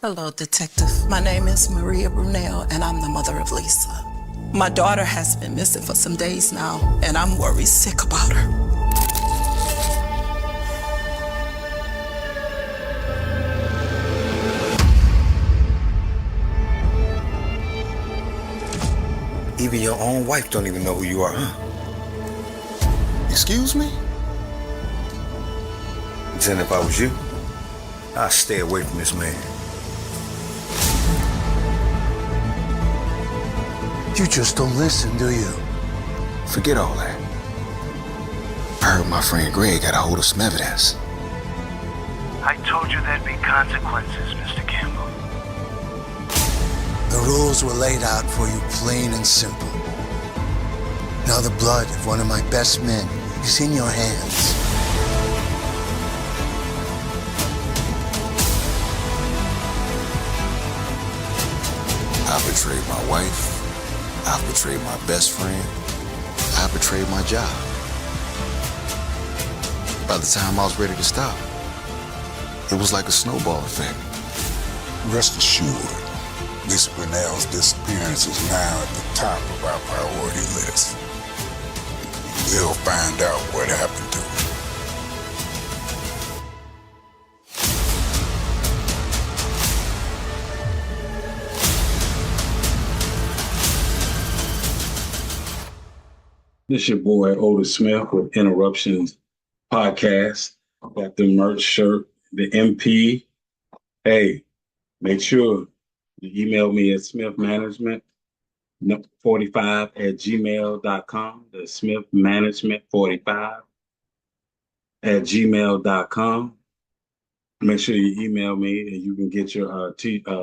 Hello, Detective. My name is Maria Brunel, and I'm the mother of Lisa. My daughter has been missing for some days now, and I'm worried sick about her. Even your own wife don't even know who you are, huh? Excuse me? Then if I was you, I'd stay away from this man. You just don't listen, do you? Forget all that. I heard my friend Greg got a hold of some evidence. I told you there'd be consequences, Mr. Campbell. The rules were laid out for you plain and simple. Now the blood of one of my best men is in your hands. I betrayed my wife. I betrayed my best friend. I betrayed my job. By the time I was ready to stop, it was like a snowball effect. Rest assured, Miss Brunel's disappearance is now at the top of our priority list. We'll find out what happened to her. This is your boy Otis Smith with Interruptions podcast. Got the merch shirt, the MP. Hey, make sure you email me at smithmanagement45@gmail.com. The smithmanagement45@gmail.com. Make sure you email me and you can get your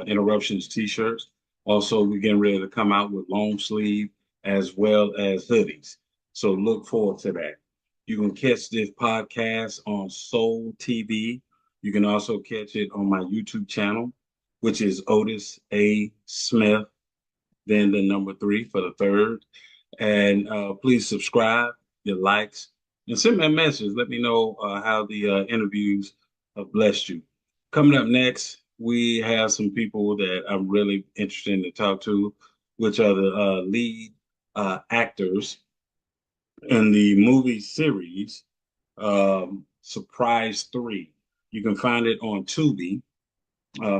Interruptions t-shirts. Also, we're getting ready to come out with long sleeve as well as hoodies. So look forward to that. You can catch this podcast on Soul TV. You can also catch it on my YouTube channel, which is Otis A. Smith, then the number 3 for the third. And please subscribe, your likes, and send me a message. Let me know how the interviews have blessed you. Coming up next, we have some people that I'm really interested in to talk to, which are the lead actors in the movie series Surprise 3. You can find it on Tubi,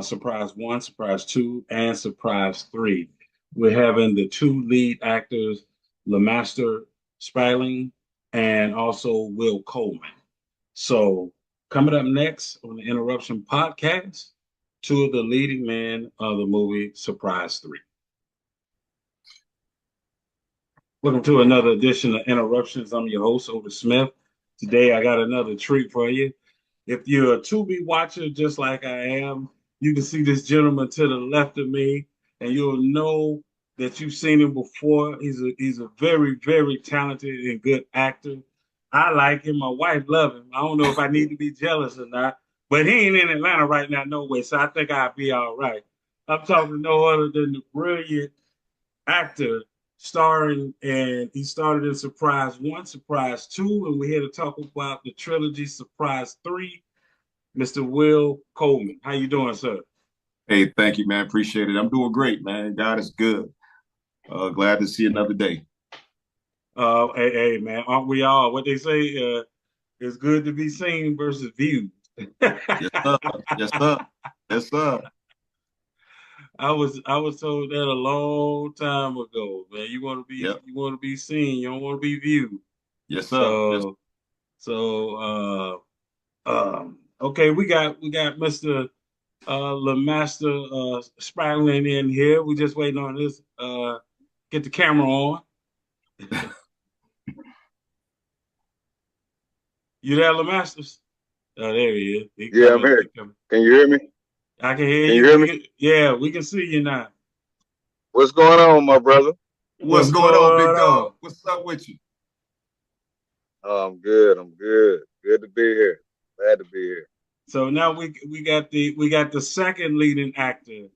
Surprise 1, Surprise 2, and Surprise 3. We're having the 2 lead actors, LeMaster Spradling and also Will Coleman. So coming up next on the Interruption podcast, 2 of the leading men of the movie Surprise 3. Welcome to another edition of Interruptions. I'm your host, Otis Smith. Today, I got another treat for you. If you're a Tubi watcher, just like I am, you can see this gentleman to the left of me, and you'll know that you've seen him before. He's a very, very talented and good actor. I like him. My wife loves him. I don't know if I need to be jealous or not, but he ain't in Atlanta right now, no way, so I think I'll be all right. I'm talking no other than the brilliant actor starring, and he started in Surprise 1, Surprise 2, and we're here to talk about the trilogy Surprise 3, Mr. Will Coleman. How you doing, sir? Hey, thank you, man. Appreciate it. I'm doing great, man. God is good. Glad to see another day. Hey, man, aren't we all? What they say, it's good to be seen versus viewed. Yes, sir. Yes, sir. Yes, sir. I was told that a long time ago, man. You want to be Yep. you want to be seen. You don't want to be viewed. Yes, sir. Okay, we got Mr. LeMaster Spradling in here. We just waiting on this. Get the camera on. You there, LeMaster? Oh, there he is. Yeah, I'm here. Can you hear me? I can hear Can you. you hear me? Yeah, we can see you now. What's going on, my brother? What's going on, big dog? What's up with you? Oh, I'm good. I'm good. Good to be here. Glad to be here. So now we got the second leading actor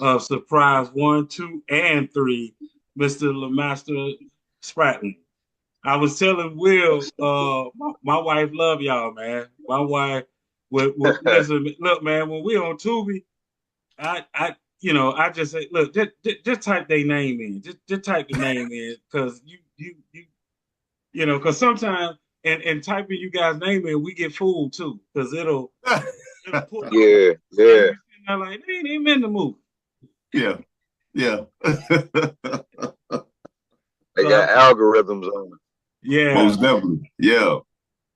of Surprise 1, 2, and 3, Mr. LeMaster Spradling. I was telling Will, my wife love y'all, man. My wife, listen, look, man, when we on Tubi, I just say, look, just type their name in. Just type the name in, because because sometimes and typing you guys' name in, we get fooled too, because it'll pull up. Yeah, And yeah, you sitting there like, they ain't even in the movie. Yeah, yeah. they got algorithms on it. Yeah. Most definitely. Yeah.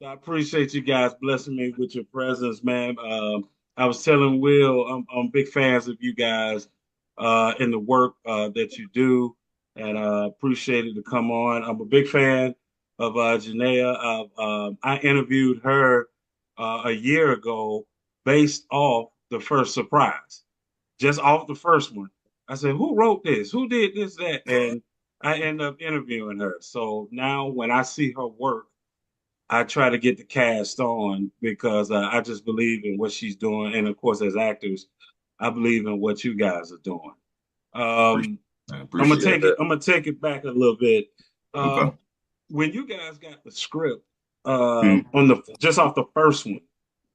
I appreciate you guys blessing me with your presence, man. I was telling Will, I'm big fans of you guys in the work that you do, and appreciate it to come on. I'm a big fan of Janaea. I interviewed her a year ago based off the first Surprise, just off the first one. I said, who wrote this? Who did this, that? And I end up interviewing her. So now when I see her work, I try to get the cast on, because I just believe in what she's doing, and of course, as actors, I believe in what you guys are doing. I I'm gonna appreciate take it. I'm gonna take it back a little bit. it. Okay. When you guys got the script Mm, on the just off the first one,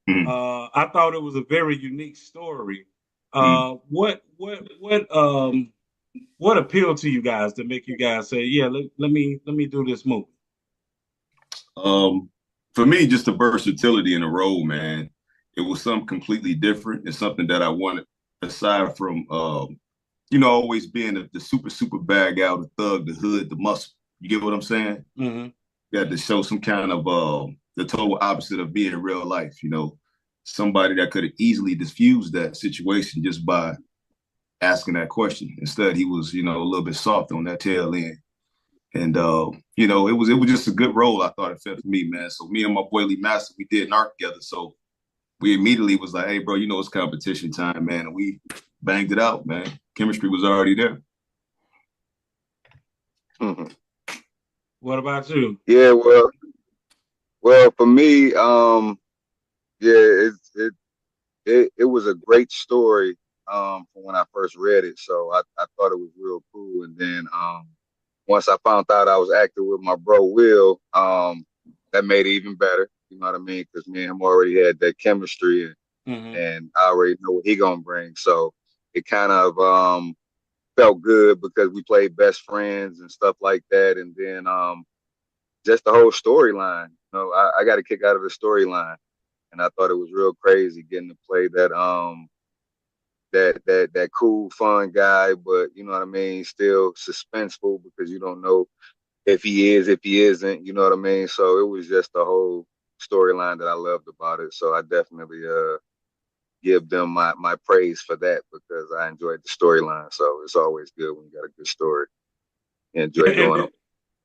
mm, I thought it was a very unique story. mm. What appealed to you guys to make you guys say, yeah, let me do this movie? For me, just the versatility in the role, man. It was something completely different and something that I wanted, aside from always being the super bad guy, the thug, the hood, the muscle. You get what I'm saying? Mm-hmm. You had to show some kind of the total opposite of being in real life, somebody that could have easily diffused that situation just by asking that question. Instead, he was, a little bit soft on that tail end. And it was just a good role. I thought it fit for me, man. So me and my boy Lee Master, we did an arc together. So we immediately was like, hey, bro, it's competition time, man. And we banged it out, man. Chemistry was already there. Mm-hmm. What about you? Yeah, well, for me, yeah, it was a great story from when I first read it. So I thought it was real cool. And then once I found out I was acting with my bro Will, that made it even better. You know what I mean? Because me and him already had that chemistry, and I already know what he gonna bring. So it kind of felt good because we played best friends and stuff like that. And then just the whole storyline. I got a kick out of the storyline, and I thought it was real crazy getting to play that cool, fun guy, but you know what I mean, still suspenseful because you don't know if he is, if he isn't, you know what I mean? So it was just the whole storyline that I loved about it. So I definitely give them my praise for that because I enjoyed the storyline. So it's always good when you got a good story. Enjoy doing them.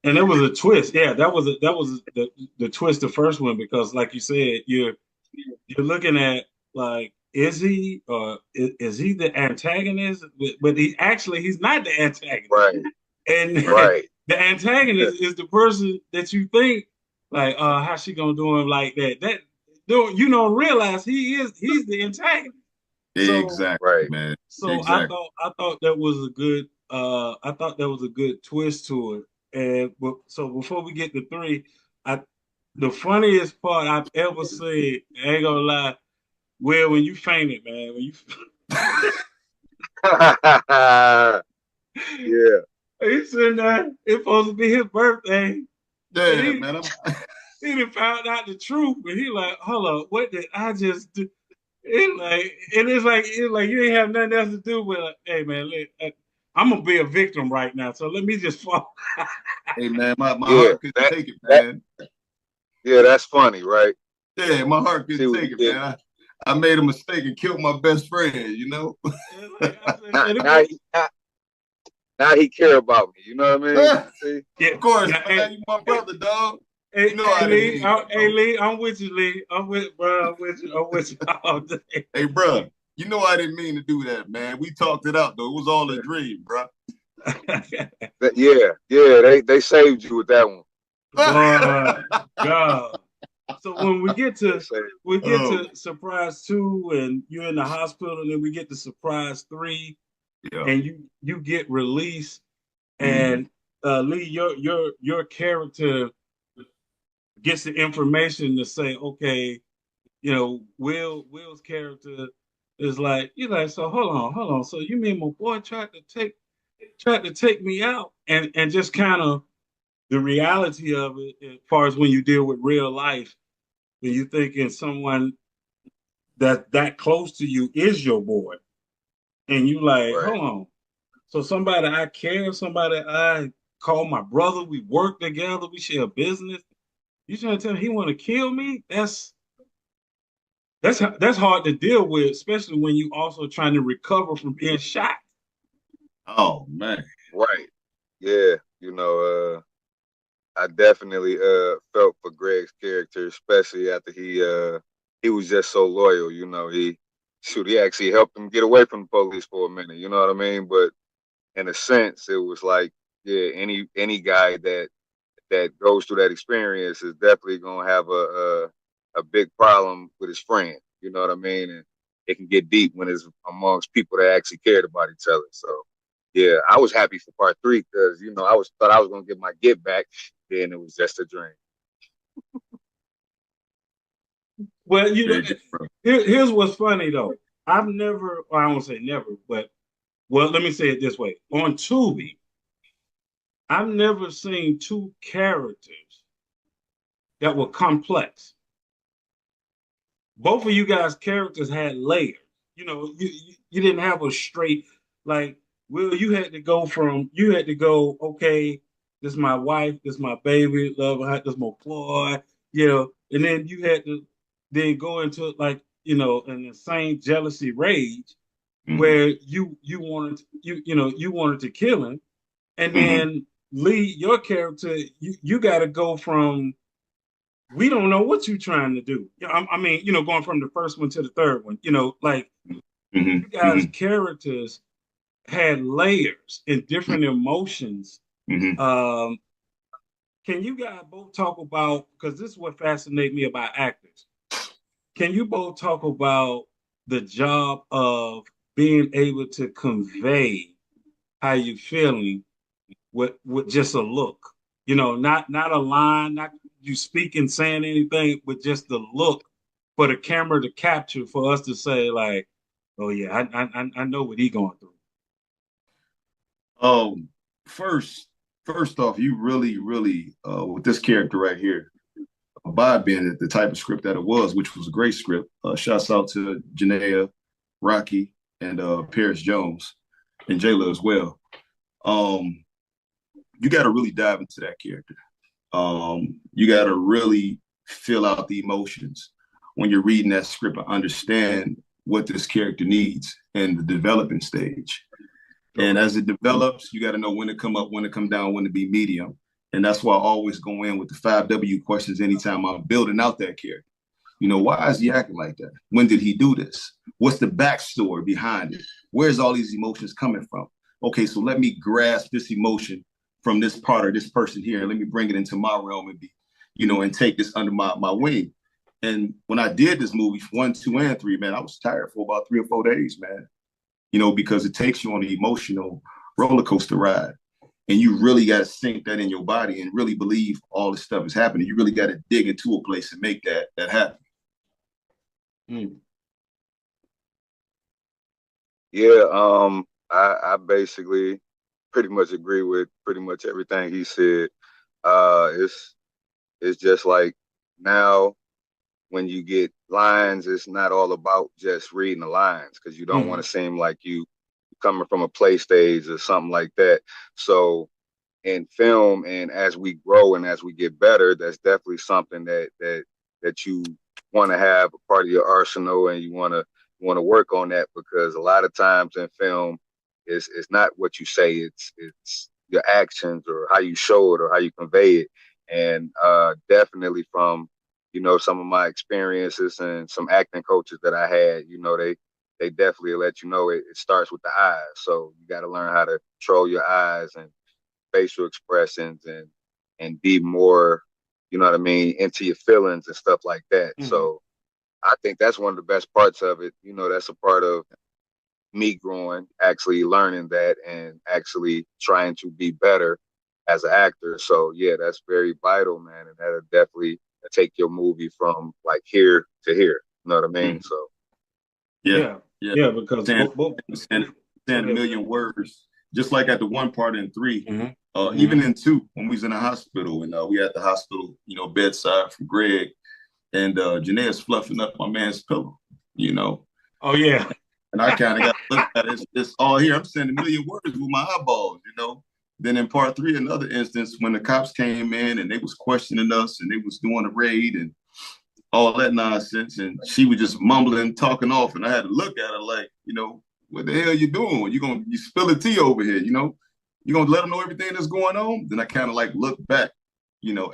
And it was a twist. Yeah, that was the twist, the first one, because like you said, you're looking at, like, is he is he the antagonist? But he's not the antagonist. Right. And right. The antagonist is the person that you think, like, how's she gonna do him like that? That you don't realize he's the antagonist. Exactly, right. man. So exactly. I thought that was a good twist to it. And so before we get to three, the funniest part I've ever said, I ain't gonna lie, Will, when you fainted, man, when you yeah. He's sitting there, it's supposed to be his birthday. Yeah, man. He done found out the truth, but he like, hold up, what did I just do? It's like you ain't have nothing else to do but, hey man, I'm gonna be a victim right now, so let me just fall. Hey man, my heart couldn't take it, man. Yeah, that's funny, right? Yeah, my heart couldn't take it, man. I made a mistake and killed my best friend, Now he care about me, you know what I mean? See? Yeah, of course, man. You my brother, dog. Hey, Lee, I'm with you, Lee. I'm with you all day. Hey, bro, I didn't mean to do that, man. We talked it out, though. It was all a dream, bro. Yeah, they saved you with that one. God. So when we get to Surprise 2 and you're in the hospital, and then we get to Surprise 3, and you get released, and Lee, your character gets the information to say, okay, Will's character It's like, you're like, so hold on. So you mean my boy tried to take me out? And just kind of the reality of it, as far as when you deal with real life, when you thinking someone that close to you is your boy, and you like, Right. hold on. So somebody I care, somebody I call my brother, we work together, we share business. You trying to tell me he want to kill me? That's hard to deal with, especially when you also trying to recover from being shot. Oh man. Right. Yeah. I definitely felt for Greg's character, especially after he was just so loyal. He actually helped him get away from the police for a minute. You know what I mean? But in a sense, it was like, yeah, any guy that goes through that experience is definitely gonna have a big problem with his friend. You know what I mean? And it can get deep when it's amongst people that actually cared about each other. So yeah, I was happy for part three because thought I was gonna get my get back. Then it was just a dream. Well, Very different. here's what's funny though. I've never, or I won't say never, but well, let me say it this way. On Tubi, I've never seen two characters that were complex. Both of you guys' characters had layers. You didn't have a straight like. Will, you had to go. Okay, this is my wife, this is my baby, love her, this is my boy. And then you had to then go into like an insane jealousy rage Mm-hmm. where you wanted you wanted to kill him, and Mm-hmm. then Lee, your character, you got to go from we don't know what you're trying to do. I mean, going from the first one to the third one, like you Mm-hmm. guys' Mm-hmm. characters had layers and different emotions. Mm-hmm. Um, can you guys both talk about, because this is what fascinates me about actors. Can you both talk about the job of being able to convey how you're feeling with just a look? Not a line, not you speaking, saying anything, but just the look for the camera to capture for us to say like, oh yeah, I know what he going through. Um, first, first off, you really, really, with this character right here, Bob being the type of script that it was, which was a great script. Shouts out to Janaea, Rocky, and Paris Jones, and Jayla as well. Um, you got to really dive into that character. You got to really fill out the emotions when you're reading that script and understand what this character needs in the developing stage. And as it develops, you got to know when to come up, when to come down, when to be medium. And that's why I always go in with the 5W questions anytime I'm building out that character. Why is he acting like that? When did he do this? What's the backstory behind it? Where's all these emotions coming from? Okay, so let me grasp this emotion from this part of this person here. And let me bring it into my realm and and take this under my wing. And when I did this movie, 1, 2, and 3, man, I was tired for about 3 or 4 days, man. Because it takes you on an emotional roller coaster ride. And you really got to sink that in your body and really believe all this stuff is happening. You really got to dig into a place and make that happen. Mm. Yeah, I basically pretty much agree with pretty much everything he said. It's just like now when you get lines, it's not all about just reading the lines because you don't want Mm. to seem like you coming from a play stage or something like that. So in film and as we grow and as we get better, that's definitely something that you want to have a part of your arsenal and you want to work on that because a lot of times in film it's not what you say, it's your actions or how you show it or how you convey it. And definitely from some of my experiences and some acting coaches that I had, they definitely let you know it starts with the eyes. So you got to learn how to control your eyes and facial expressions and be more, you know what I mean, into your feelings and stuff like that. Mm. So I think that's one of the best parts of it. That's a part of me growing, actually learning that and actually trying to be better as an actor. So yeah, that's very vital, man. And that'll definitely take your movie from like here to here. You know what I mean? Mm. So Yeah. Yeah. Yeah. Yeah, because Saying, both saying, saying a million words, just like at the one part in 3. Mm-hmm. Even in 2, when we was in the hospital, and we at the hospital, bedside for Greg, and Janae's fluffing up my man's pillow, Oh yeah. and I kind of got to look at it. It's all here. I'm saying a million words with my eyeballs. Then in part 3, another instance, when the cops came in and they was questioning us and they was doing a raid and all that nonsense, and she was just mumbling, talking off, and I had to look at her like, what the hell you doing? You spill the tea over here, you gonna let them know everything that's going on? Then I kind of like look back,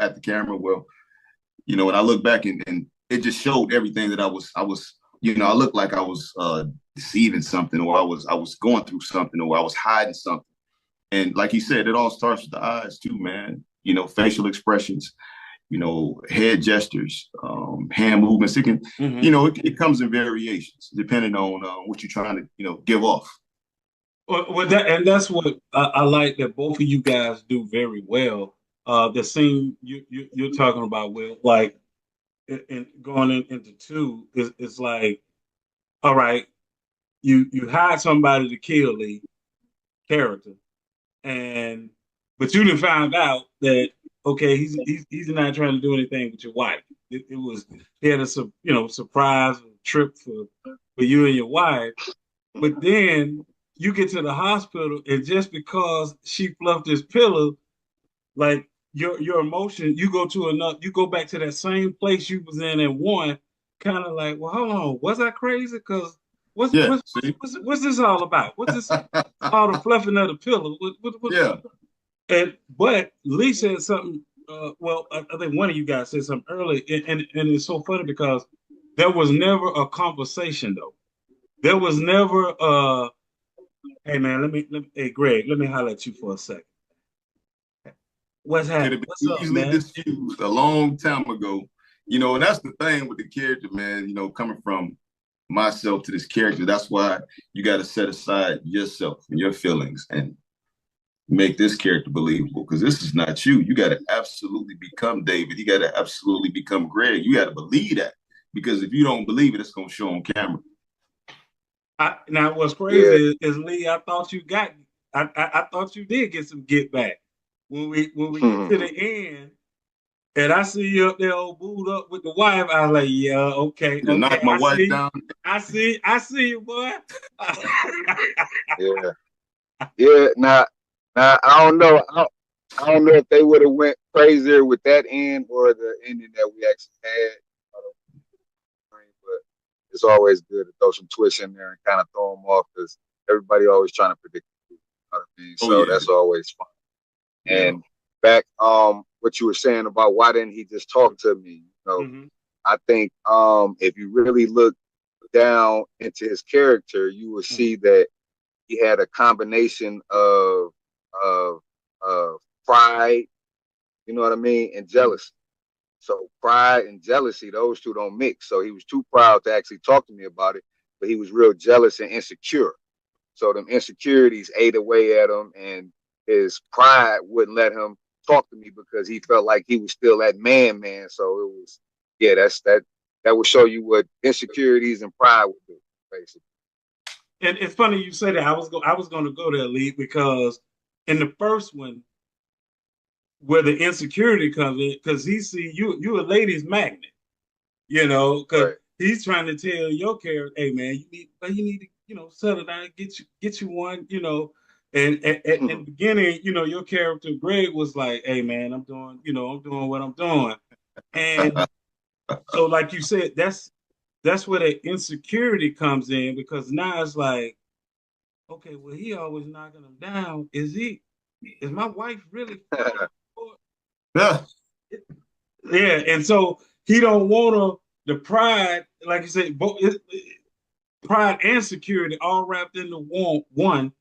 at the camera. Well, when I look back and it just showed everything that I was, I looked like I was deceiving something, or I was going through something, or I was hiding something. And like you said, it all starts with the eyes too, man. Facial expressions, head gestures, hand movements. It can, it comes in variations depending on what you're trying to, give off. Well, that's what I like that both of you guys do very well. The scene you're talking about, Will, like, in going into 2, it's like, all right, you hired somebody to kill the character, but you didn't find out that, okay, he's not trying to do anything with your wife. It was, he had a surprise trip for you and your wife, but then you get to the hospital, and just because she fluffed his pillow, like, your emotion, you go back to that same place you was in at 1, kind of like, well, hold on, was I crazy? Because what's this all about? What's this all the fluffing of the pillow? But Lee said something. Well, I think one of you guys said something early, and it's so funny because there was never a conversation though. There was never hey man, hey Greg, let me holler at you for a second. What's happening? What's up, easily man? Diffused a long time ago. And that's the thing with the character, man, coming from myself to this character. That's why you got to set aside yourself and your feelings and make this character believable, because this is not you. You got to absolutely become David. You got to absolutely become Greg. You got to believe that, because if you don't believe it, it's going to show on camera. Now, what's crazy is Lee, I thought you did get some get back. When we get to the end, and I see you up there all booed up with the wife, I was like, yeah, okay. Knock my wife down. I see you, boy. Yeah. Now I don't know. I don't know if they would have went crazier with that end or the ending that we actually had. But it's always good to throw some twists in there and kind of throw them off, because everybody always trying to predict. You know what I mean? So that's always fun. And back, what you were saying about why didn't he just talk to me? I think if you really look down into his character, you will see that he had a combination of pride, you know what I mean, and jealousy. So pride and jealousy, those two don't mix. So he was too proud to actually talk to me about it, but he was real jealous and insecure. So them insecurities ate away at him, and his pride wouldn't let him talk to me because he felt like he was still that man. So it was, that would show you what insecurities and pride would do, basically. And it's funny you say that. I was going to go there, Lee, because in the first one, where the insecurity comes in, because he see you a ladies magnet, because he's trying to tell your character, hey man, you need to settle down, get you one, And at the beginning, your character Greg was like, "Hey, man, I'm doing what I'm doing," and so, like you said, that's where the insecurity comes in, because now it's like, okay, well, he always knocking them down. Is my wife really? Yeah, and so he don't want the pride, like you said, both pride and security all wrapped into one.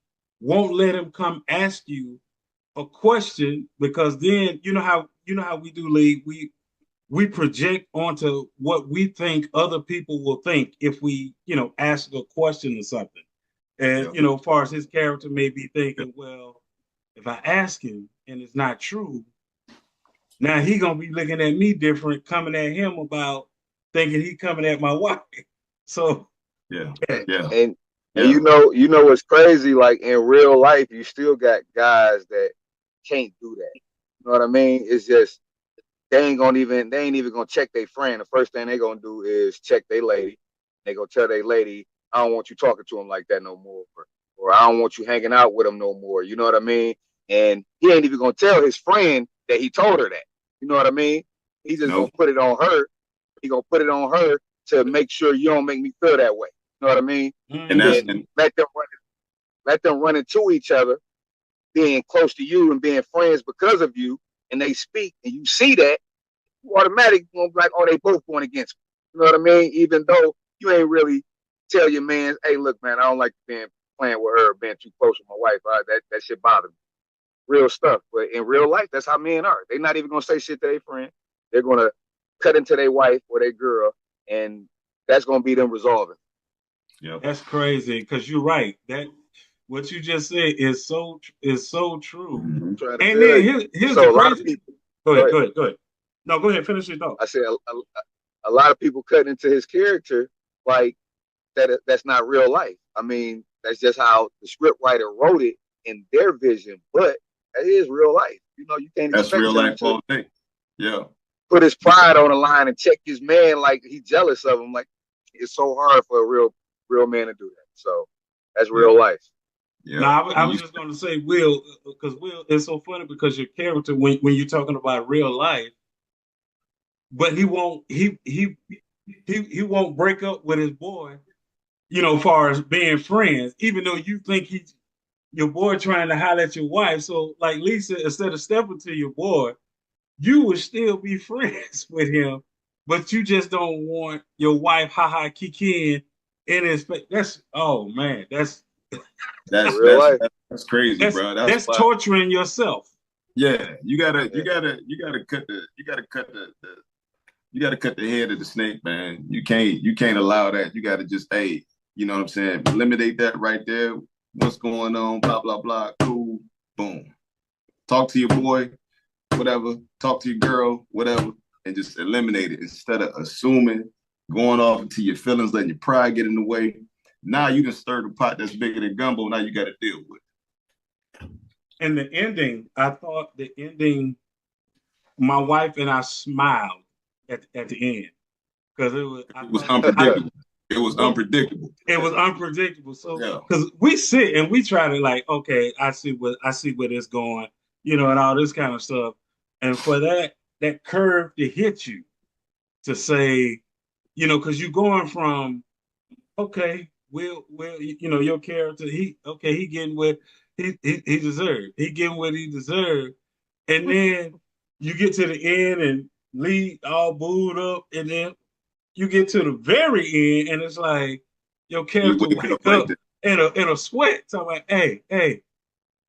Won't let him come ask you a question, because then you know how we do, Lee. We project onto what we think other people will think if we ask a question or something. And as far as his character may be thinking, well, if I ask him and it's not true, now he gonna be looking at me different, coming at him about thinking he coming at my wife. So and And you know what's crazy? Like in real life, you still got guys that can't do that. You know what I mean? It's just they ain't even gonna check their friend. The first thing they gonna do is check their lady. They gonna tell their lady, I don't want you talking to him like that no more, or I don't want you hanging out with him no more. You know what I mean? And he ain't even gonna tell his friend that he told her that. You know what I mean? He just gonna put it on her. He gonna put it on her to make sure you don't make me feel that way. You know what I mean? And then let them run into each other, being close to you and being friends because of you, and they speak, and you see that, you automatically gonna be like, oh, they both going against me. You know what I mean? Even though you ain't really tell your man, hey, look, man, I don't like being playing with her, being too close with my wife. That shit bothers me. Real stuff. But in real life, that's how men are. They're not even gonna say shit to their friend. They're gonna cut into their wife or their girl, and that's gonna be them resolving. Yeah, that's crazy because you're right. That what you just said is so true. Mm-hmm. And then here's so the a lot crazy. of people. Go ahead. No, go ahead. Finish your thought. I said a lot of people cutting into his character like that. That's not real life. I mean, that's just how the script writer wrote it in their vision. But that is real life. You know, you can't expect real life all day. Yeah. Put his pride on the line and check his man like he's jealous of him. Like it's so hard for a real man to do that. So that's real life. Yeah. Now, I was just going to say, Will, because Will, it's so funny because your character, when you're talking about real life, but he won't break up with his boy, you know, as far as being friends, even though you think he's your boy trying to holler at your wife. So, like Lisa, instead of stepping to your boy, you would still be friends with him, but you just don't want your wife kicking in his face. That's man, that's real life. That's crazy, bro. That's torturing yourself. Yeah, you gotta cut the head of the snake, man. You can't allow that. You gotta just, hey, you know what I'm saying? Eliminate that right there. What's going on? Blah blah blah. Cool. Boom. Talk to your boy, whatever. Talk to your girl, whatever, and just eliminate it instead of assuming, going off into your feelings, letting your pride get in the way. Now you done stirred a pot that's bigger than gumbo. Now you got to deal with it. And the ending, I thought the ending, my wife and I smiled at the end because it was unpredictable. It was unpredictable. It was unpredictable. So because we sit and we try to like, okay, I see where it's going, you know, and all this kind of stuff. And for that curve to hit you, to say, you know, because you're going from, okay, Will, you know, your character, he getting what he deserved. He getting what he deserved. And then you get to the end and Lee all booed up, and then you get to the very end, and it's like your character wake up in a sweat. So I'm like, hey,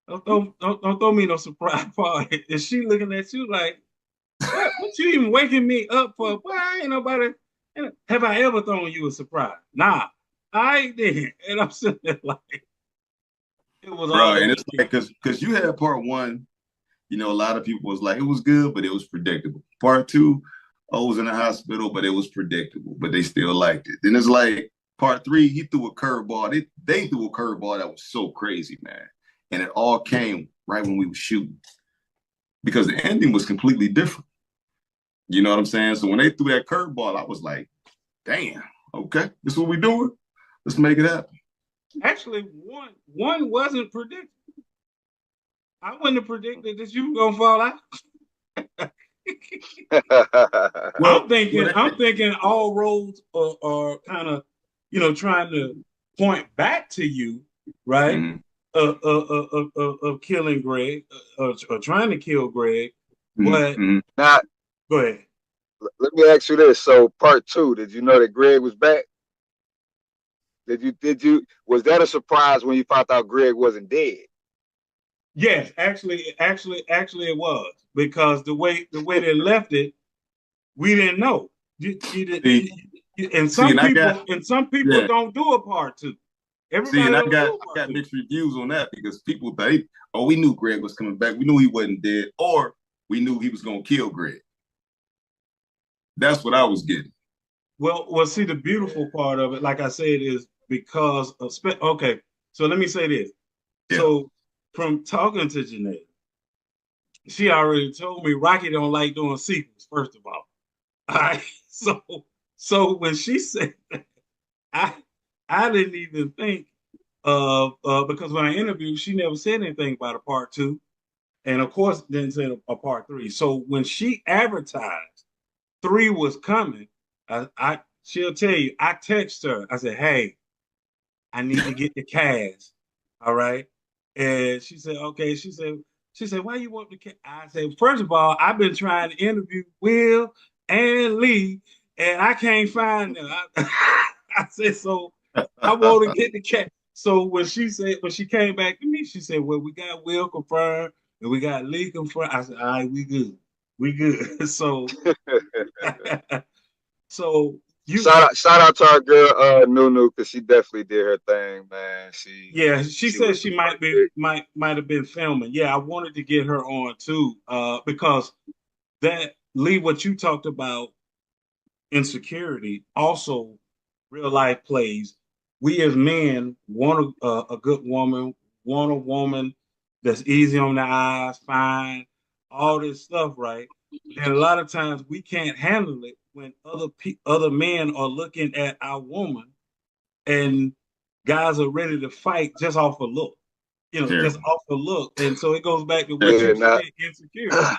don't throw me no surprise party. And she looking at you like, what you even waking me up for? Why ain't nobody? Have I ever thrown you a surprise? Nah, I didn't. And I'm sitting there like, it was all. And it's like because you had part one. You know, a lot of people was like, it was good, but it was predictable. Part two, I was in the hospital, but it was predictable, but they still liked it. Then it's like part three, he threw a curveball. They threw a curveball that was so crazy, man. And it all came right when we were shooting because the ending was completely different. You know what I'm saying? So when they threw that curveball, I was like, damn, okay, this is what we're doing. Let's make it happen. Actually, one wasn't predictable. I wouldn't have predicted that you were gonna fall out. I'm thinking all roads are kind of, you know, trying to point back to you, right? Mm-hmm. Of killing Greg, or trying to kill Greg, but not. Go ahead. Let me ask you this: so, part two, did you know that Greg was back? Did you? Was that a surprise when you found out Greg wasn't dead? Yes, actually, it was, because the way they left it, we didn't know. And some people don't do a part two. Everybody I got mixed reviews on that because people think, oh, we knew Greg was coming back. We knew he wasn't dead, or we knew he was going to kill Greg. That's what I was getting. Well, see, the beautiful part of it, like I said, is because of okay. So let me say this. Yeah. So from talking to Janae, she already told me Rocky don't like doing sequels, first of all. All right. So when she said that, I I didn't even think of because when I interviewed, she never said anything about a part two, and of course didn't say a part three. So when she advertised three was coming, I she'll tell you, I text her. I said, "Hey, I need to get the cast." All right. And she said, okay. She said, why you want the cast? I said, first of all, I've been trying to interview Will and Lee, and I can't find them. I said, so I want to get the cast. So when she came back to me, she said, well, we got Will confirmed and we got Lee confirmed. I said, all right, we good. We good. So you shout out to our girl Nunu, because she definitely did her thing, man. Yeah, she She said was she might have been filming. Yeah, I wanted to get her on too, because that Lee, what you talked about, insecurity, also real life plays. We as men want a good woman, want a woman that's easy on the eyes, fine, all this stuff, right? And a lot of times we can't handle it when other men are looking at our woman and guys are ready to fight just off a look, just Terrible. off a look. And so it goes back to what yeah, you said, insecurity.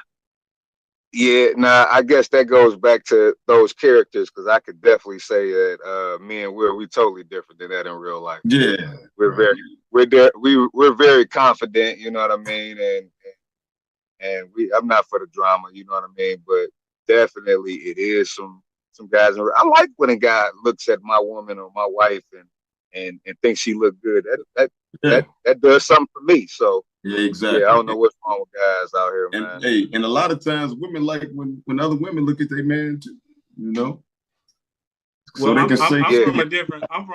yeah, nah, I guess that goes back to those characters, because I could definitely say that me and Will, we totally different than that in real life. Yeah. We're Right. we're very confident, you know what I mean, and I'm not for the drama, you know what I mean, but definitely it is some guys. I like when a guy looks at my woman or my wife and thinks she look good. Yeah. That does something for me. So Yeah, yeah, I exactly. don't know what's wrong with guys out here, man. And hey, and a lot of times women like when other women look at their man too, you know, so Well, they can say, I'm Yeah, from a different I'm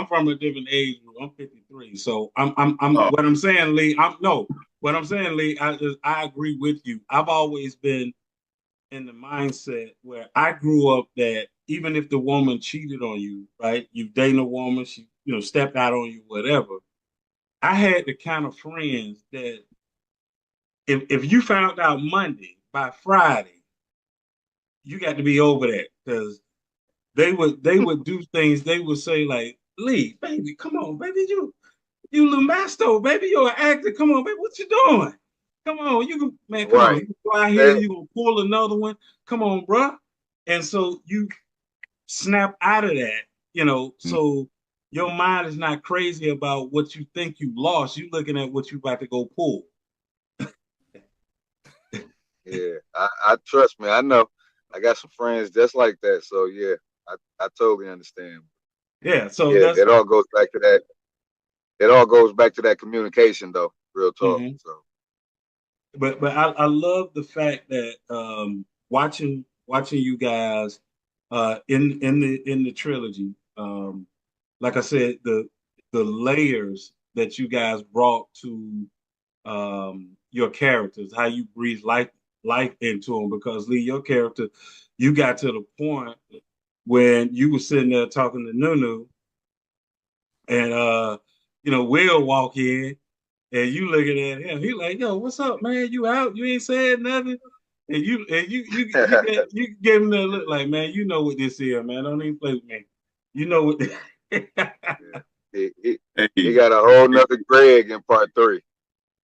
from a different age group. I'm 53, so I'm oh, what I'm saying, Lee. What I'm saying, Lee. I agree with you. I've always been in the mindset where I grew up that even if the woman cheated on you, right? You dating a woman, she stepped out on you, whatever. I had the kind of friends that if you found out Monday, by Friday, you got to be over that, because they would do things. They would say like, Lee, baby, come on, baby, you little master, baby, you're an actor. Come on, baby, what you doing? Come on, you can, man, come on, right. you can go out here, That, you gonna pull another one. Come on, bruh. And so you snap out of that, so your mind is not crazy about what you think you lost. You looking at what you about to go pull. yeah, I trust me. I know. I got some friends just like that. So yeah, I totally understand. Yeah, so Yeah, that's it all goes back to that. It all goes back to that communication, though. Real talk. mhm. So But I love the fact that watching you guys in the trilogy, like I said, the layers that you guys brought to your characters, how you breathe life into them. Because Lee, your character, you got to the point when you were sitting there talking to Nunu, and Will walk in, and you looking at him. He like, yo, what's up, man? You out? You ain't said nothing. And you give him that look like, man, you know what this is, man. Don't even play with me. You know what? yeah, he hey, got a whole nother Greg in part three.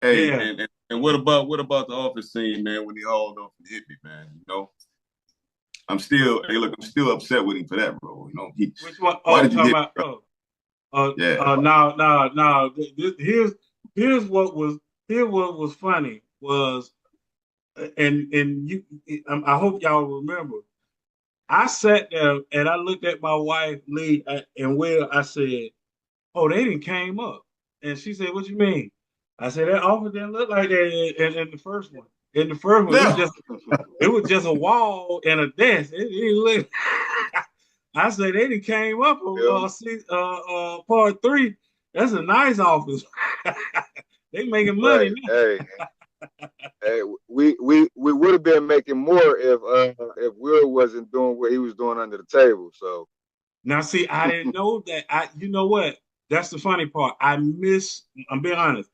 hey, Yeah. and what about the office scene, man, when he hauled off and hit me, man? I'm still upset with him for that role. Which one? Why Oh, did you talking hit about. me, Oh, yeah. no. Here's what was funny was, and you. I hope y'all remember. I sat there and I looked at my wife Lee and Will. I said, "Oh, they didn't came up," and she said, "What you mean?" I said, "That offer didn't look like that in the first one. In the first one, No. it was just a wall and a desk. It didn't look." I said, "They didn't came up on part three. That's a nice office. They making money Right. now." Hey, we would have been making more if Will wasn't doing what he was doing under the table. So Now, see, I didn't know that. You know what? That's the funny part. I'm being honest.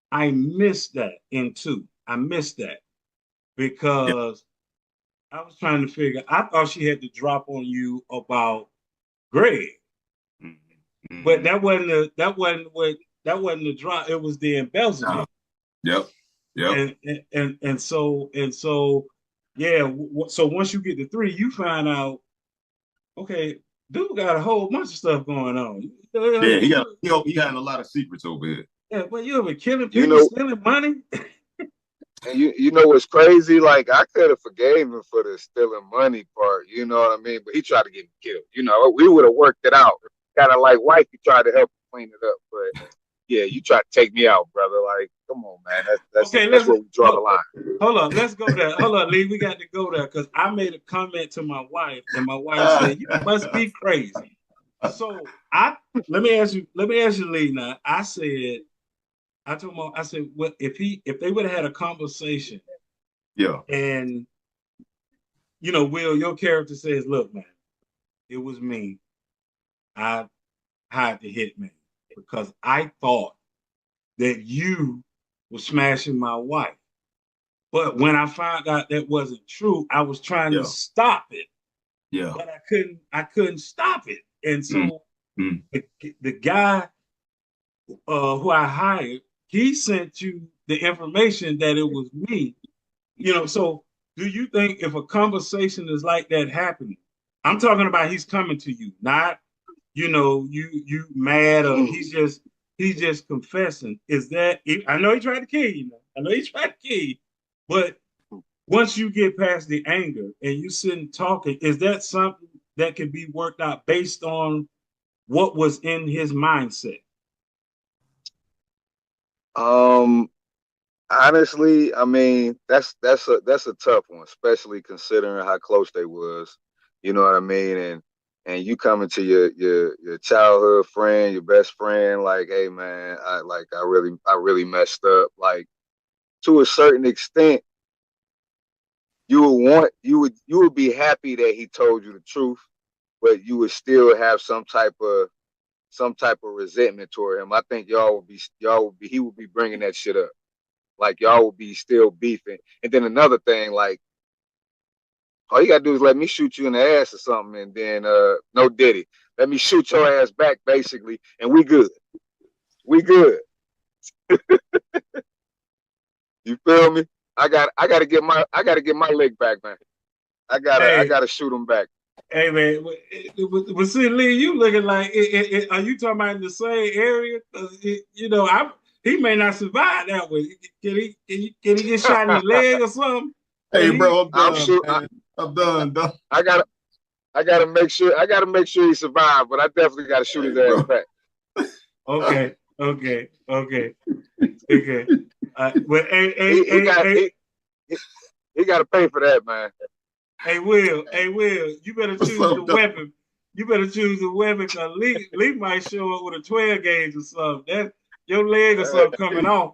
I missed that in two. I missed that Yeah. because I was trying to figure. I thought she had to drop on you about Greg, but Mm-hmm. that wasn't the drop. It was the embezzlement. Yep. Yep. And so yeah. So once you get to three, you find out, okay, dude got a whole bunch of stuff going on. Yeah, he got a lot of secrets over here. Yeah, but you ever killing You people, know, stealing money? and you know what's crazy? Like I could have forgave him for the stealing money part. You know what I mean? But he tried to get me killed. You know, we would have worked it out. Kind of like Wifey tried to help clean it up, but yeah, you tried to take me out, brother. Like, come on, man. Okay, That's where we draw the line. hold on. Let's go there. Hold on, Lee. We got to go there because I made a comment to my wife, and my wife said, "You must be crazy." So let me ask you, Lee. Now I told him, I said, well, if they would have had a conversation, Yeah. and Will, your character says, "Look, man, it was me. I hired the hitman because I thought that you were smashing my wife. But when I found out that wasn't true, I was trying to stop it. Yeah. But I couldn't stop it. And so Mm. the guy who I hired, he sent you the information that it was me. So do you think if a conversation is like that happening, I'm talking about he's coming to you, not you mad or he's just confessing. Is that I know he tried to kill you now. I know he tried to kill you, but once you get past the anger and you sitting talking, is that something that can be worked out based on what was in his mindset? Honestly, I mean, that's a tough one, especially considering how close they was. You know what I mean? And you coming to your childhood friend, your best friend, like, hey man, I really messed up. Like to a certain extent, you would be happy that he told you the truth, but you would still have some type of resentment toward him. I think he would be bringing that shit up. Like y'all would be still beefing. And then another thing, like all you gotta do is let me shoot you in the ass or something, and then no diddy. Let me shoot your ass back, basically, and we good. We good. You feel me? I gotta get my leg back, man. I gotta shoot him back. Hey man, but see, Lee, you looking like are you talking about in the same area? He may not survive that way. Can he get shot in the leg or something? Hey, bro, I'm done. Sure, I'm done. I gotta make sure he survived, but I definitely gotta shoot his ass back. Okay. Well, he got to pay for that, man. Hey, Will, you better choose the weapon. You better choose the weapon because Lee might show up with a 12 gauge or something. That your leg or something coming off.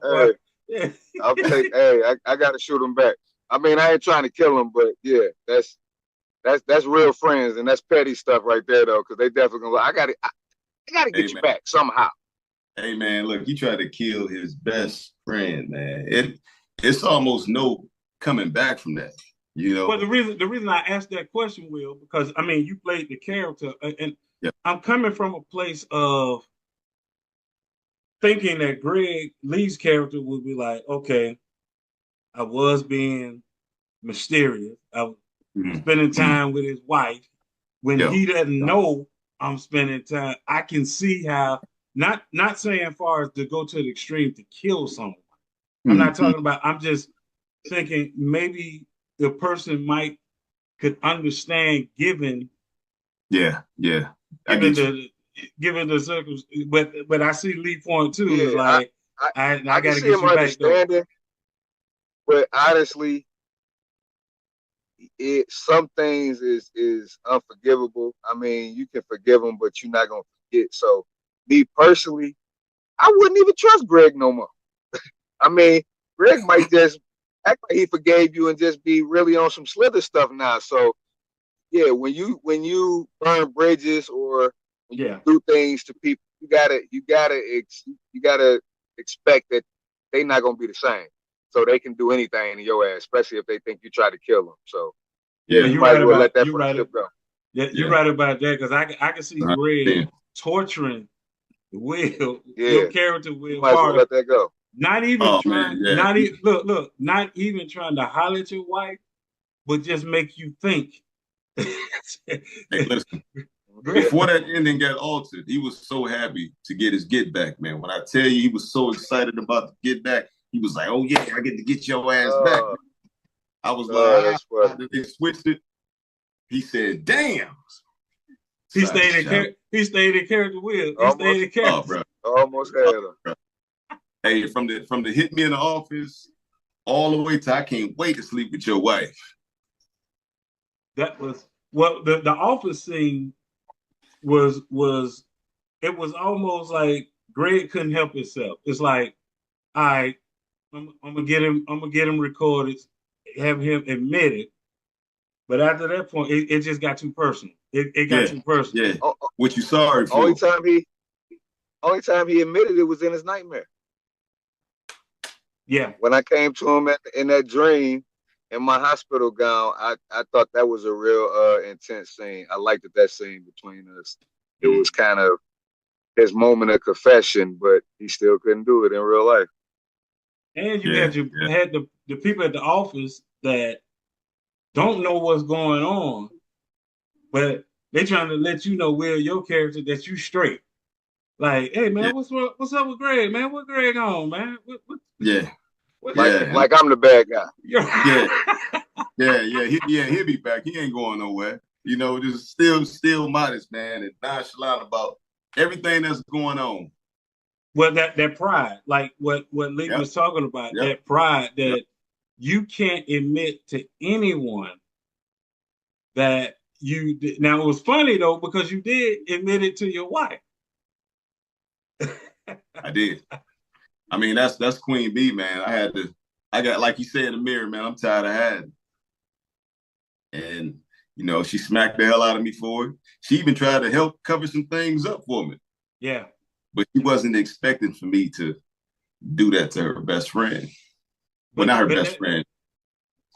Hey, I gotta shoot him back. I mean, I ain't trying to kill him, but yeah, that's real friends, and that's petty stuff right there, though, because they definitely gonna. I gotta get you back somehow. Hey man, look, he tried to kill his best friend, man. It's almost no coming back from that. Well, the reason I asked that question, Will, because I mean you played the character, and I'm coming from a place of thinking that Greg Lee's character would be like, okay, I was being mysterious. I was spending time with his wife. When he doesn't know I'm spending time, I can see how, not saying far as to go to the extreme to kill someone. I'm not talking about, I'm just thinking maybe the person could understand given given the circumstances, but I see Lee point too. Yeah, is like I gotta get you back though. But honestly, some things is unforgivable. I mean, you can forgive them, but you're not gonna forget. So, me personally, I wouldn't even trust Greg no more. I mean, Greg might just act like he forgave you and just be really on some slither stuff now. So, yeah, when you burn bridges or when you do things to people, you gotta expect that they not gonna be the same. So they can do anything to your ass, especially if they think you try to kill them. So yeah, Yeah, you you're might as right well about let that friendship go. yeah, you're Yeah. right about that because I can see Greg 100%. torturing Will, your Yeah, character you Will might as well hard, let that go. not even Oh man, trying, yeah. not even not even trying to holler at your wife, but just make you think. Hey, listen. Greg, Before that ending got altered, he was so happy to get his get back, man. When I tell you he was so excited about the get back, he was like, "Oh yeah, I get to get your ass back." Uh, I was like, that's funny. Then they switched it. He said, "Damn." he Side stayed in shot. he stayed in character. Will he stayed Almost, in Oh, character? bro. almost had Oh, him. bro. Hey, from the hit me in the office all the way to I can't wait to sleep with your wife. That was well. The office scene was it was almost like Greg couldn't help himself. It's like, all right, I'm gonna get him. I'm gonna get him recorded, have him admit it. But after that point, it just got too personal. It got Yeah, too personal. yeah. Oh, What you sorry only for? time he, only time he admitted it was in his nightmare. Yeah, When I came to him in that dream in my hospital gown, I thought that was a real intense scene. I liked that scene between us. It was kind of his moment of confession, but he still couldn't do it in real life. and you Yeah, had you yeah, had the people at the office that don't know what's going on, but they trying to let you know, Will, your character, that you straight. Like, hey man, yeah, what's up with Greg, man? What Greg on, man? yeah, What Like yeah, and like I'm the bad guy. yeah, he'll be back. He ain't going nowhere. You know, just still modest, man, and nonchalant about everything that's going on. Well, that pride, like what Lee Yep, was talking about, yep, that pride yep. that you can't admit to anyone that you did. Now it was funny though because you did admit it to your wife. I did. I mean, that's Queen Bee, man. I got like you said in the mirror, man. I'm tired of hiding, and she smacked the hell out of me for it. She even tried to help cover some things up for me, Yeah, but she wasn't expecting for me to do that to her best friend. Well, but not her but best that friend,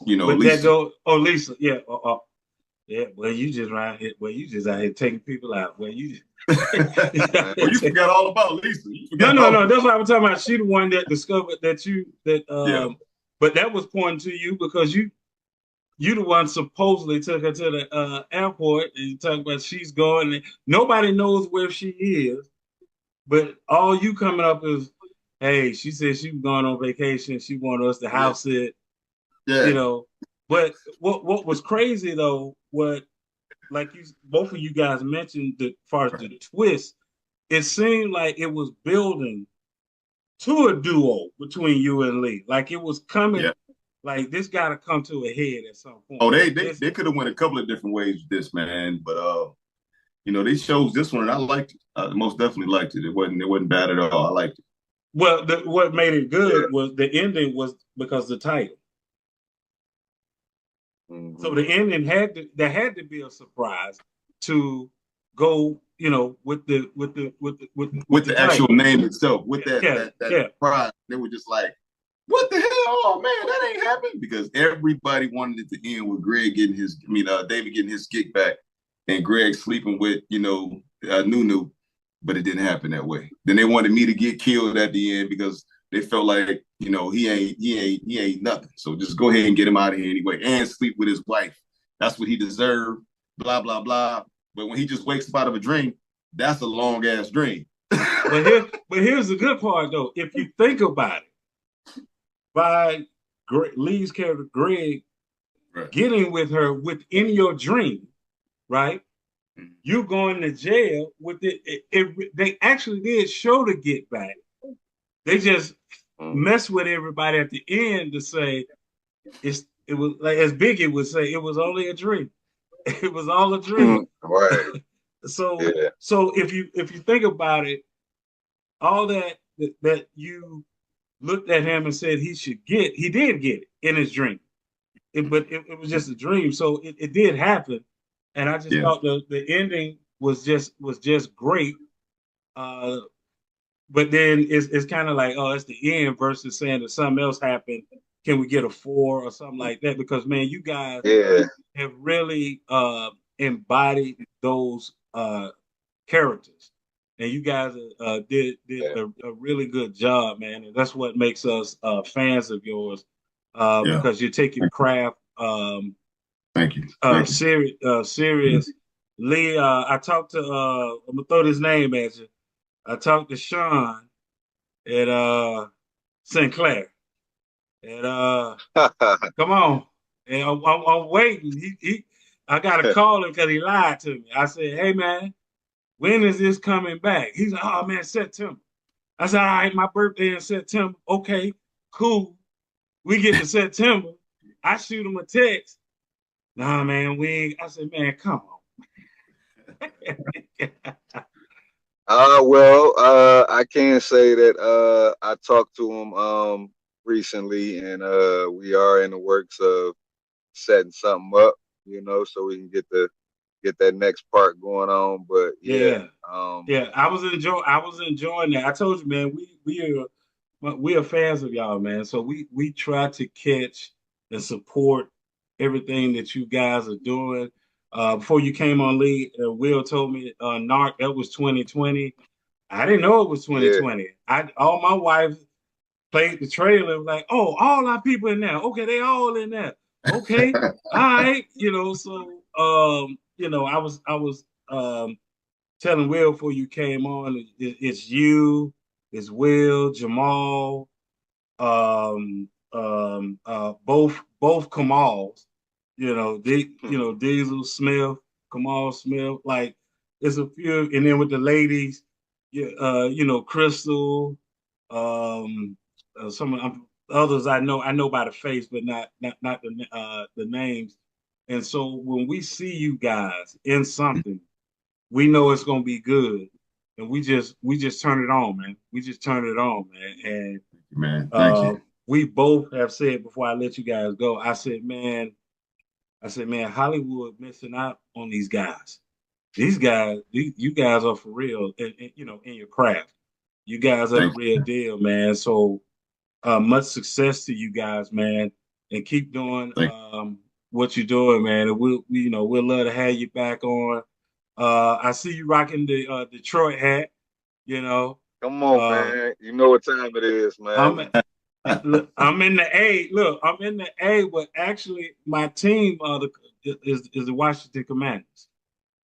but that Lisa. go oh Lisa, yeah, yeah. Well, you just right here. Well, you just out here taking people out. Well, you just Well, you forgot all about Lisa. You no, forgot no, all no. about That's what I'm talking about. She the one that discovered that yeah, but that was pointing to you because you the one supposedly took her to the airport and you talk about she's going and nobody knows where she is, but all you coming up is, hey, she said she was going on vacation. She wanted us to yeah, house it, you yeah, know. But what was crazy though, what like you both of you guys mentioned as far as the twist, it seemed like it was building to a duo between you and Lee. Like it was coming, yeah. like this got to come to a head at some point. Oh, they Like they, this, they could have went a couple of different ways with this, man. But they chose this one, and I liked it. I most definitely liked it. It wasn't bad at all. I liked it. well, what made it Yeah. good was the ending was because the title. So Mm-hmm. the ending there had to be a surprise to go, with With the the actual title. name itself, with Yeah, that yeah, that that yeah. pride, they were just like, "What the hell? Oh man, that ain't happened." Because everybody wanted it to end with Greg getting David getting his kick back, and Greg sleeping with Nunu, but it didn't happen that way. Then they wanted me to get killed at the end because they felt like he ain't nothing. So just go ahead and get him out of here anyway, and sleep with his wife. That's what he deserved. Blah blah blah. But when he just wakes up out of a dream, that's a long ass dream. But here's the good part though. If you think about it, by Lee's character Greg Right. getting with her within your dream, right? You going to jail with it. They actually did show the get back. They just mess with everybody at the end to say it was like as Biggie would say, it was only a dream. It was all a dream. Right. So Yeah. so if you think about it, all that you looked at him and said he should get, he did get it in his dream. But it was just a dream. So it did happen. and I just thought the ending was just great. But then it's kind of like, oh, it's the end versus saying that something else happened. Can we get a 4 or something like that? Because man, you guys have really embodied those characters, and you guys did a really good job, man. And that's what makes us fans of yours, because you take your craft Thank you. serious. Lee, I talked to I'm gonna throw this name at you. I talked to Sean at Sinclair, and come on, and I'm waiting. I gotta call him because he lied to me. I said, "Hey man, when is this coming back?" He's like, "Oh man, September." I said, "All right, my birthday in September. Okay, cool. We get to September. I shoot him a text. Nah, man, we ain't. I said, man, come on." I can say that I talked to him recently, and we are in the works of setting something up, so we can get that next part going on. But yeah, I was enjoying that. I told you, man, we are fans of y'all, man. So we try to catch and support everything that you guys are doing. Before you came on, Lee, Will told me Narc, that was 2020. I didn't know it was 2020. All my wife played the trailer, like, oh, all our people in there. Okay, they all in there. Okay, all right. So I was telling Will before you came on, it's you, it's Will, Jamal, both Kamals, Diesel Smith, Kamal Smith, like it's a few, and then with the ladies, Crystal, some others I know by the face, but not the names. And so when we see you guys in something, we know it's gonna be good, and we just turn it on, man. We just turn it on, man. And thank you. We both have said before I let you guys go, I said, man, Hollywood missing out on these guys. These guys, you guys are for real, in your craft. You guys are the real deal, man. So much success to you guys, man, and keep doing what you're doing, man. And we'll love to have you back on. I see you rocking the Detroit hat. Come on, man. You know what time it is, man. I'm in the A. Look, I'm in the A, but actually, my team is the Washington Commanders.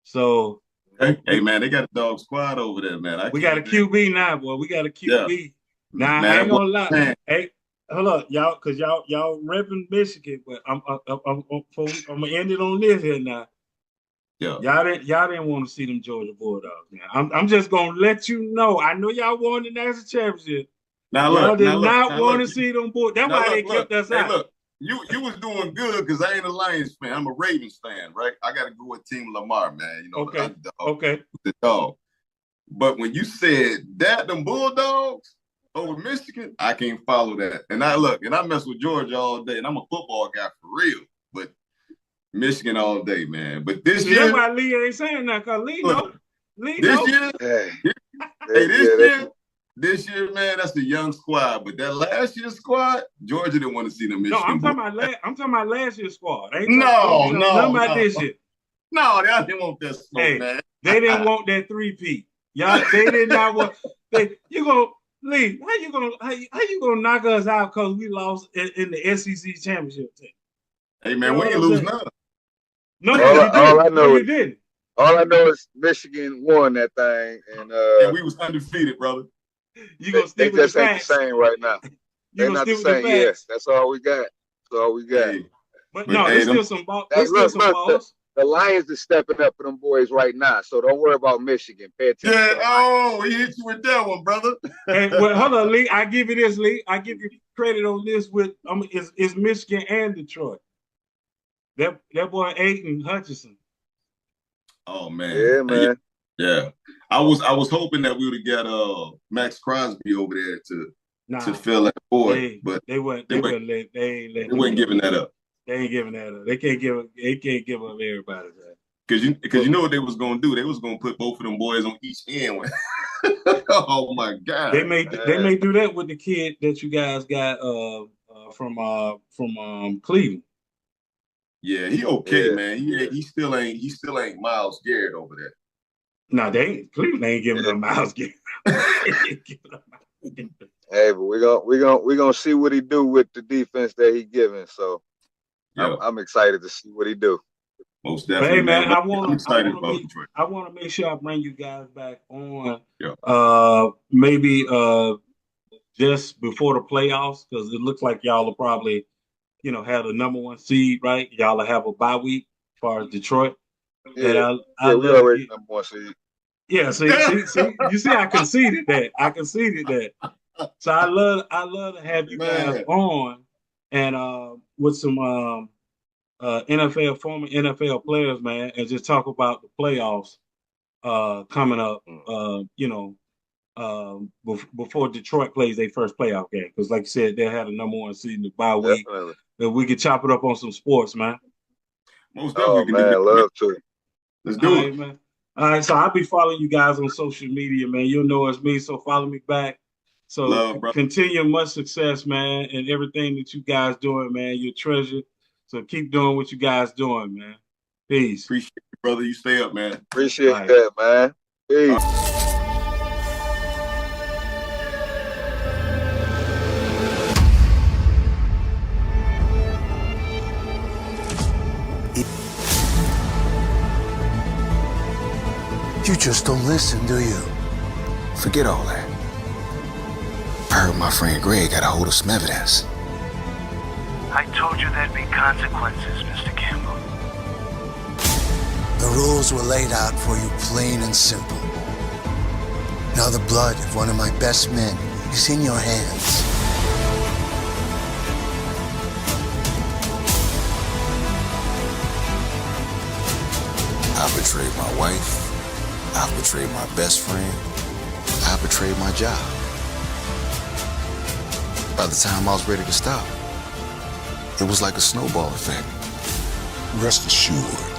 So, hey man, they got a dog squad over there, man. We got a QB now, boy. We got a QB. Yeah. Now, man, I ain't gonna lie. Man. Hey, hold up, y'all, because y'all repping Michigan, but I'm gonna end it on this here now. Yeah. Y'all didn't want to see them Georgia Bulldogs, man. I'm just gonna let you know. I know y'all won the national championship. Now y'all look, did not want to see them Bulldogs. That's why they kept us out. Look, you was doing good because I ain't a Lions fan. I'm a Ravens fan, right? I got to go with Team Lamar, man. Okay. The dog. But when you said that them Bulldogs over Michigan, I can't follow that. And I mess with Georgia all day, and I'm a football guy for real. But Michigan all day, man. But this year, that's why Lee ain't saying that, because Lee know. This year, man, that's the young squad. But that last year's squad, Georgia didn't want to see the Michigan. No, I'm talking about last year's squad. No. This year. No, they didn't want that smoke, man. They didn't want that 3-peat. Y'all, they did not want. Lee, how you gonna knock us out because we lost in the SEC championship team? Hey man, we ain't lose none. No, you didn't. All I know is Michigan won that thing, and we was undefeated, brother. You gonna stick with the facts? They just ain't the same right now. They're not the same. Yes, that's all we got. That's all we got. Hey, but no, there's still some balls. There's some balls. The Lions is stepping up for them boys right now, so don't worry about Michigan. Pay attention. Yeah, he hit you with that one, brother. Hey, well, hold on, Lee. I give you this, Lee. I give you credit on this with it's Michigan and Detroit. That boy Aiden Hutchinson. Oh man. Yeah, man. Yeah. I was hoping that we would have got Max Crosby over there to fill that void, but they weren't giving that up. They ain't giving that up. They ain't giving that up. They can't give up everybody that. Because you know what they was gonna do? They was gonna put both of them boys on each end. Oh my God! They may do that with the kid that you guys got from Cleveland. Yeah, he okay, Yeah. man. He still ain't Miles Garrett over there. No, Cleveland ain't giving them Miles Garrett. Hey, but we gonna see what he do with the defense that he giving. So I'm excited to see what he do. Most definitely, hey, man. I'm excited about Detroit. I want to make sure I bring you guys back on. Yeah. Maybe just before the playoffs, because it looks like y'all will probably, have the number 1 seed, right? Y'all will have a bye week as far as Detroit. Yeah, and we already number 1 seed. Yeah, see, you see, I conceded that. So I love to have you guys on, and with some former NFL players, man, and just talk about the playoffs coming up. Before Detroit plays their first playoff game, because like you said, they had a number 1 seed in the bye week. If we could chop it up on some sports, man. Most definitely. Man, love to. Let's do it, man. All right, so I'll be following you guys on social media, man. You'll know it's me, so follow me back. So continue much success, man, and everything that you guys doing, man. You're a treasure. So keep doing what you guys doing, man. Peace. Appreciate it, brother. You stay up, man. Appreciate that, man. Peace. You just don't listen, do you? Forget all that. I heard my friend Greg got a hold of some evidence. I told you there'd be consequences, Mr. Campbell. The rules were laid out for you plain and simple. Now the blood of one of my best men is in your hands. I betrayed my wife. I betrayed my best friend. I betrayed my job. By the time I was ready to stop, it was like a snowball effect. Rest assured,